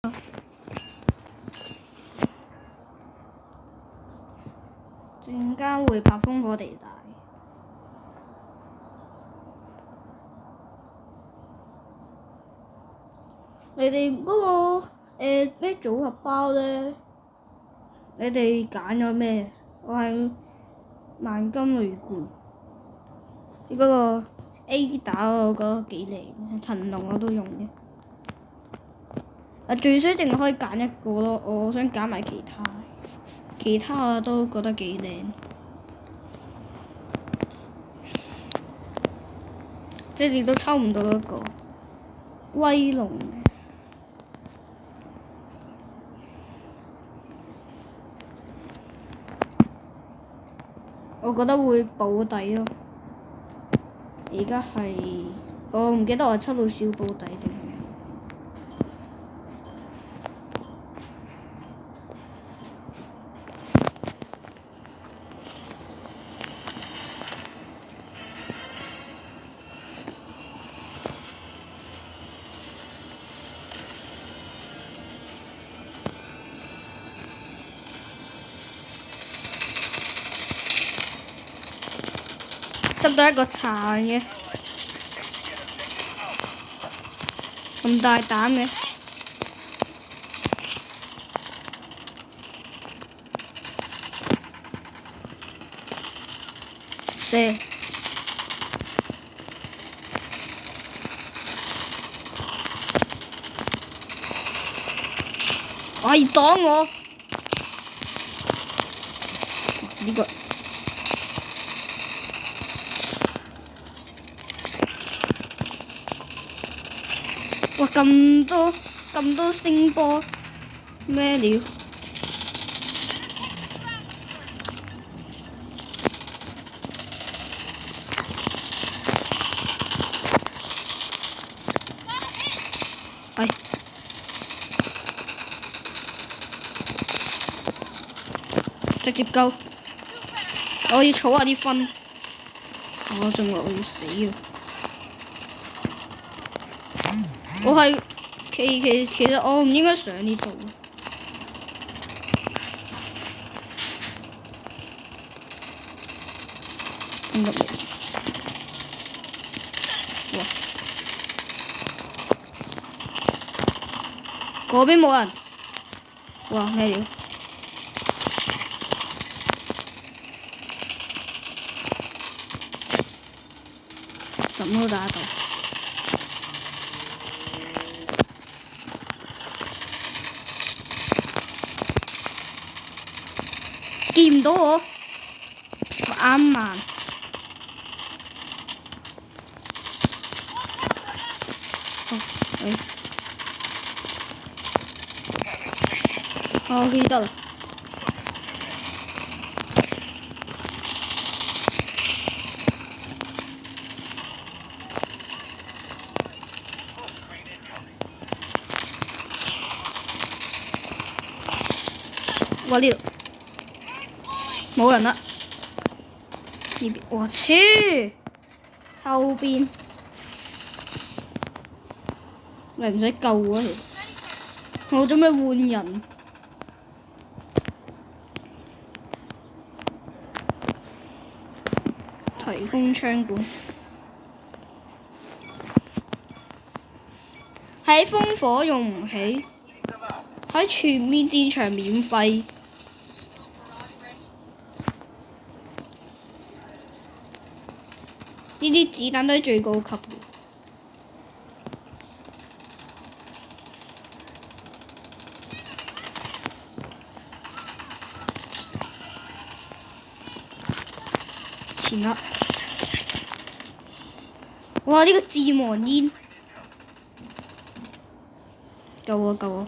陣間會拍風火地帶。你哋嗰個咩組合包咧？你哋揀咗咩？我係萬金雷冠。不過 A 打我覺得幾靚，騰龍我都用嘅。最衰淨係可以揀一個咯，我想揀埋其他。其他我都覺得幾靚。即係都抽唔到一個威龍嘅。我覺得會保底咯。而家係我唔記得我抽到小保底定係。執到一個殘嘅，咁大膽嘅，射，可以擋我，呢個。哇！咁多聲波，咩料？係。直接救！我要儲下啲分，我仲話我要死啊！我係其實我唔應該上呢度。唔得嘅。哇！嗰邊冇人。哇！咩料？咁都打到。見唔到我，啱慢。我記得啦。哇！呢度冇人啦。呢邊，我去後邊，你唔使救啊！我做咩換人？提風槍管喺烽火用唔起，喺全面戰場免費。呢啲子彈都係最高級嘅。前啦！哇！呢個致亡煙，救我救我！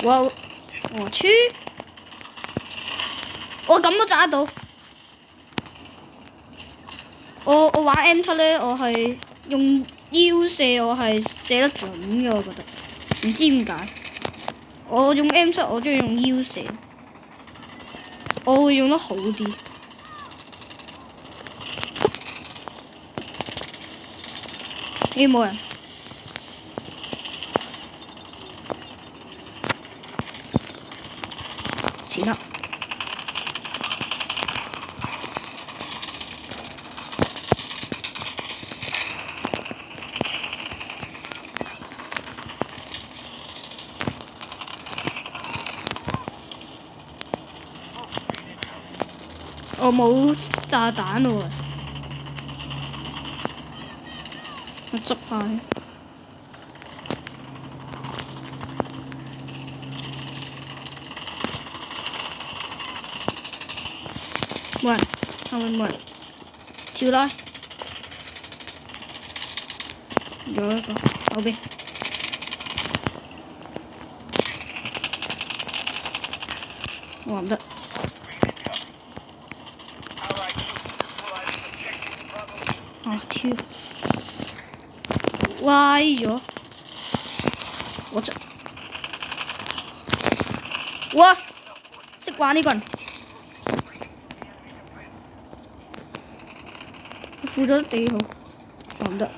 哇！我去！我咁都炸得到。我玩 M7咧，我係用腰射，我係射得準嘅，我覺得。唔知點解。我用 M7，我中意用腰射，我會用得好啲。呢冇人。前啦。我冇炸彈喎，我捉下佢。冇人，後面冇人，跳啦！有一個後邊，我唔得。跳，歪咗，我就，哇，識玩呢個人，負咗地好，我唔得，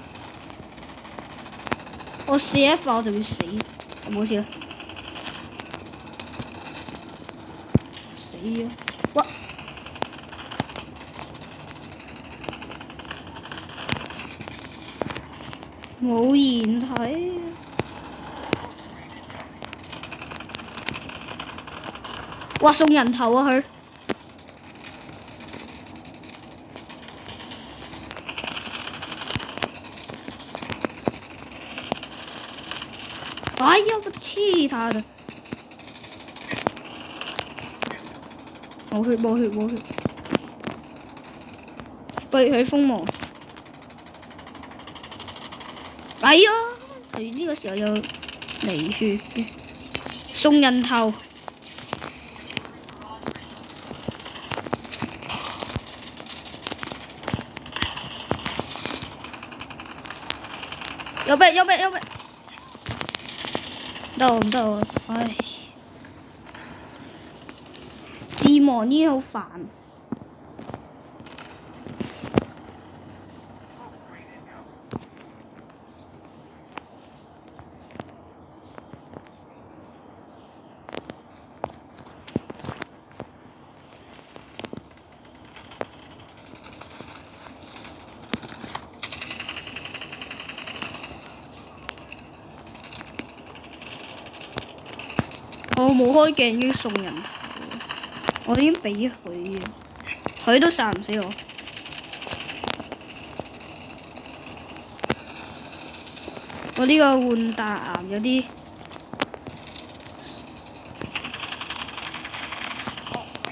我射一發我就會死，冇事啦，死咗，哇！冇言睇，哇！送人頭啊佢，哎呀我氣他的，冇血冇血冇血，被佢封網。哎呀！佢呢個時候有離血嘅，送人頭。右邊右邊右邊，得唔得啊？唉，自亡呢好煩。我冇開鏡已經送人頭，我已經俾佢嘅，佢都殺唔死我。我呢個換大岩有啲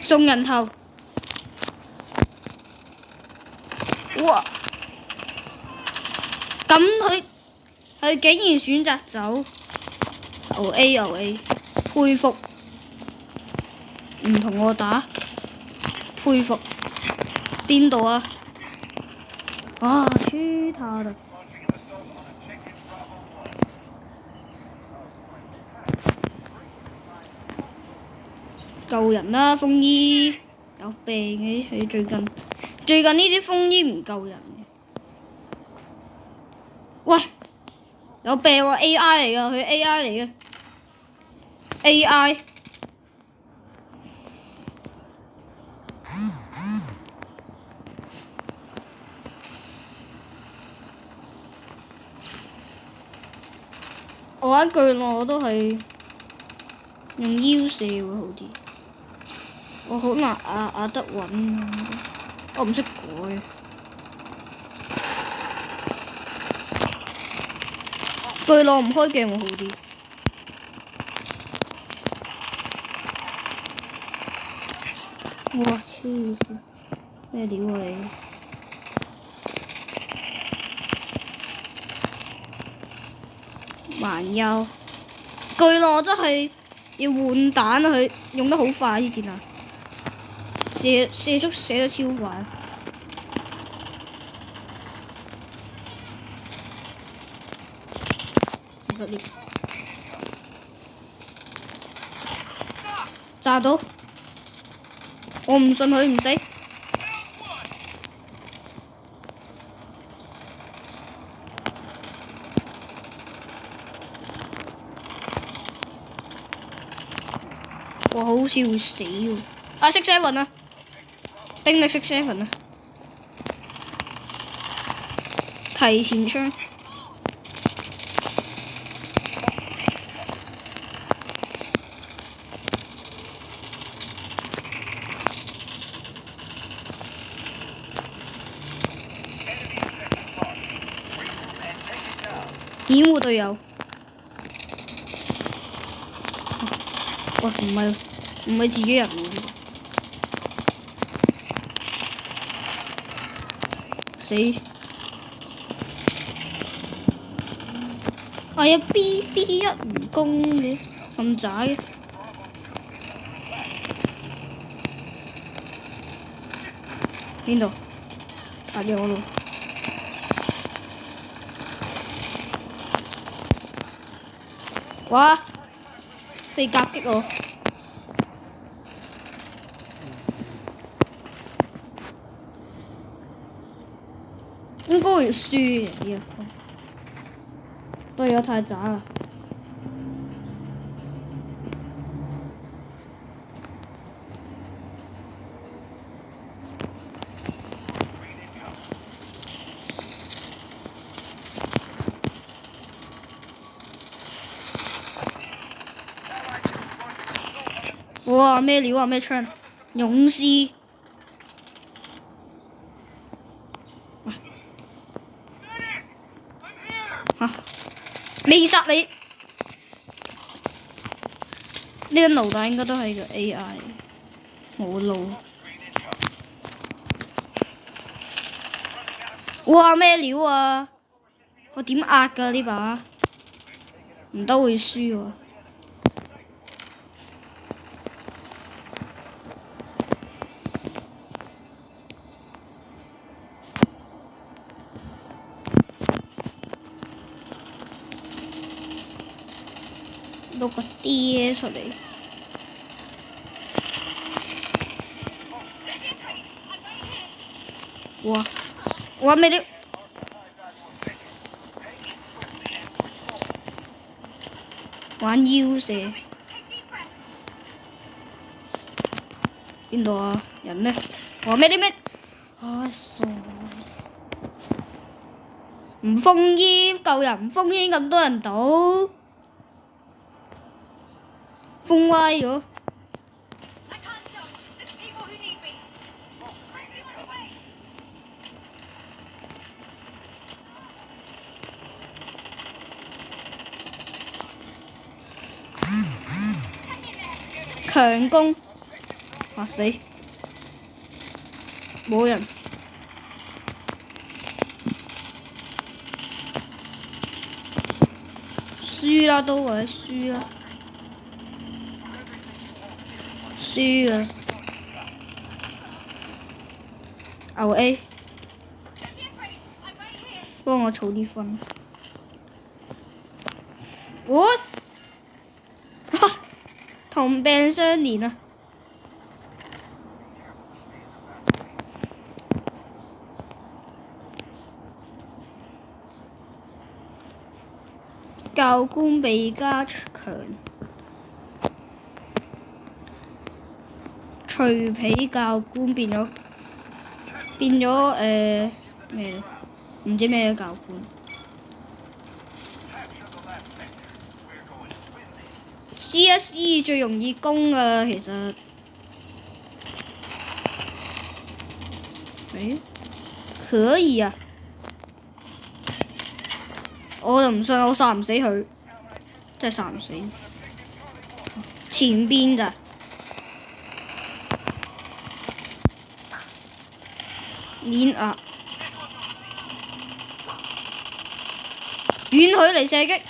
送人頭，哇！咁佢竟然選擇走，牛 A 牛 A。佩服，唔同我打，佩服，邊度啊？啊，黐他啦！救人啦，風衣有病嘅佢最近呢啲風衣唔救人嘅。喂，有病喎！AI 嚟㗎，佢 AI 嚟嘅。AI 我玩巨浪我都係用腰射會好啲，我好難壓得穩，我唔識改。巨浪唔開鏡會好啲。哇！黐線，咩料啊你？蠻優，巨浪真係要換彈啊！佢用得好快呢箭啊，射速射得超快。炸到！我唔信佢唔死。好似會死喎。啊，6 7啊，兵力6 7啊，提前槍。掩護隊友。哇，唔係自己人喎。死！哎呀 ，BB1唔攻嘅，咁渣嘅。邊度？打咗我咯。哇！被夾擊我。應該會輸嘅呢一個，隊友太渣啦。哇！咩料啊？咩槍？勇士。嚇！未殺你。呢個腦袋應該都係個 AI，冇腦。哇！咩料啊？我點壓㗎呢把？唔得會輸喎。碌個 D 出嚟。哇！咩料？玩腰射。邊度啊？人呢？哇！咩？啊傻！唔封煙，救人唔封煙，咁多人倒，封歪咗。強攻，嚇死！冇人。輸啦都係輸啦，輸啊！牛 A， 幫我儲啲分。What？ 同病相憐啊！教官被加強，脆皮教官變咗咩？唔知咩教官。CSE 最容易攻㗎，其實。可以啊！我就唔信我殺唔死佢，真係殺唔死。前邊咋？碾壓，遠距離射擊，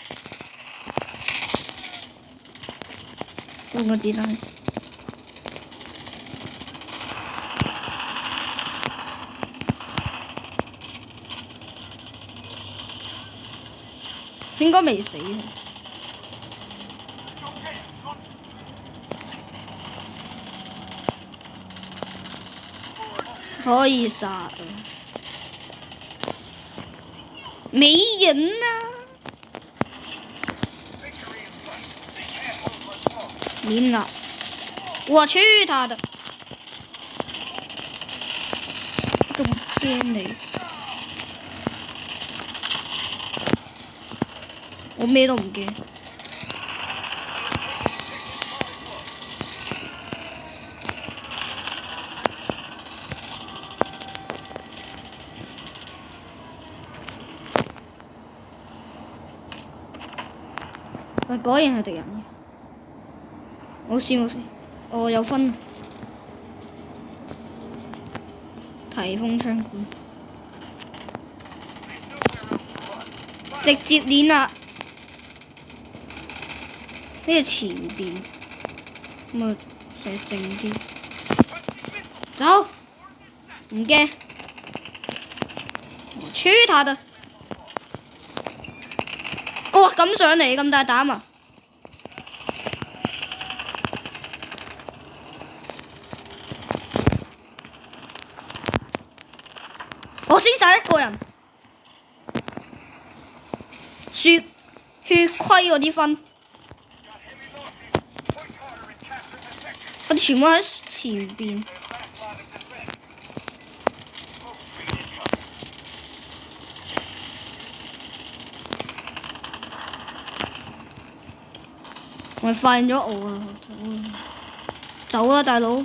換個子彈。應該未死。可以殺啊！沒人啊！碾壓，我去他的！咁驚你！我咩都唔驚。喂，果然係敵人嘅。冇事，我有分。提風槍管，直接練啦！呢個前邊，咁啊，寫靜啲。走，唔驚。我去他的！哇，咁上嚟咁大膽啊！我先殺一個人，血虧嗰啲分，我哋全部喺前邊。我發現咗我啊！走啦，大佬！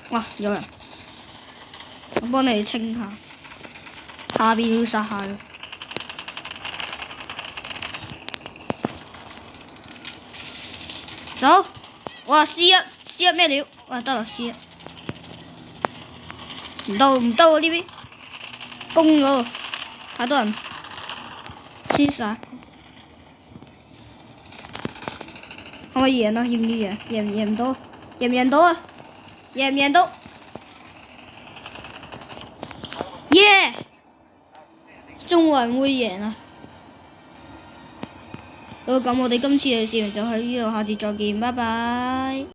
哇，有人！我幫你清下，下邊要殺下嘅。走！哇 C1 咩料？哇得啦 C1，唔到喎呢邊，攻咗，太多人，先殺。可唔可以贏啊？要唔要贏？贏唔到，贏唔贏到啊？贏唔贏到？耶！中國人會贏啊！好，咁我哋今次嘅視頻就喺呢度，下次再見，拜拜。